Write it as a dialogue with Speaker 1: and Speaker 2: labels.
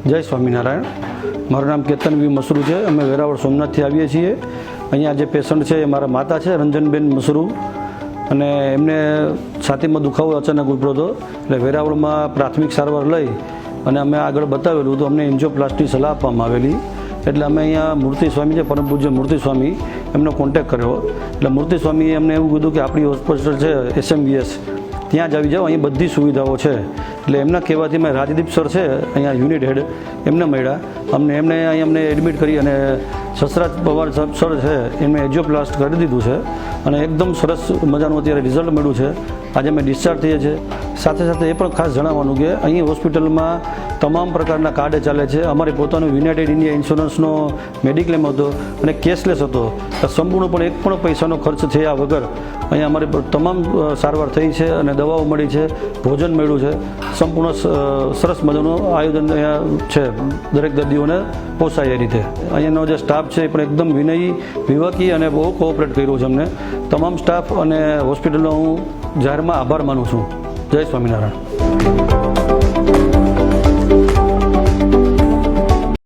Speaker 1: જય સ્વામિનારાયણ. મારું નામ કેતન વી મસરૂ છે. અમે વેરાવળ સોમનાથથી આવીએ છીએ. અહીંયા જે પેશન્ટ છે એ મારા માતા છે, રંજનબેન મસરૂ, અને એમને છાતીમાં દુખાવો અચાનક ઉભરો હતો. એટલે વેરાવળમાં પ્રાથમિક સારવાર લઈ અને અમે આગળ બતાવેલું તો અમને એન્જિયોપ્લાસ્ટી સલાહ આપવામાં આવેલી. એટલે અમે અહીંયા મૂર્તિ સ્વામી છે, પરમ પૂજ્ય મૂર્તિ સ્વામી, એમનો કોન્ટેક્ટ કર્યો. એટલે મૂર્તિ સ્વામીએ અમને એવું કીધું કે આપણી હોસ્પિટલ છે SMVS, ત્યાં જ આવી જાઓ, અહીં બધી સુવિધાઓ છે. એટલે એમના કહેવાથી મેં રાજદીપ સર છે અહીંયા યુનિટ હેડ, એમને મળ્યા. એમને અહીં અમને એડમિટ કરી અને સસરાજ પવાર સર છે એમને એન્જિયોપ્લાસ્ટ કરી દીધું છે અને એકદમ સરસ મજાનું અત્યારે રિઝલ્ટ મળ્યું છે. આજે અમે ડિસ્ચાર્જ થઈએ છીએ. સાથે સાથે એ પણ ખાસ જણાવવાનું કે અહીં હોસ્પિટલમાં તમામ પ્રકારના કાર્ડ ચાલે છે. અમારી પોતાનું યુનાઇટેડ ઇન્ડિયા ઇન્સ્યોરન્સનો મેડિક્લેમ હતો અને કેશલેસ હતો. સંપૂર્ણપણે એક પણ પૈસાનો ખર્ચ થયા વગર અહીંયા અમારી તમામ સારવાર થઈ છે અને દવાઓ મળી છે, ભોજન મળ્યું છે. સંપૂર્ણ સરસ મજાનું આયોજન અહીંયા છે, દરેક દર્દીઓને પોસાય એ રીતે. અહીંયાનો જે સ્ટાફ છે એ પણ એકદમ વિનયી, વિવેકી અને બહુ કોઓપરેટ કર્યું છે અમને. તમામ સ્ટાફ અને હોસ્પિટલનો હું જાહેરમાં આભાર માનું છું. જય સ્વામિનારાયણ.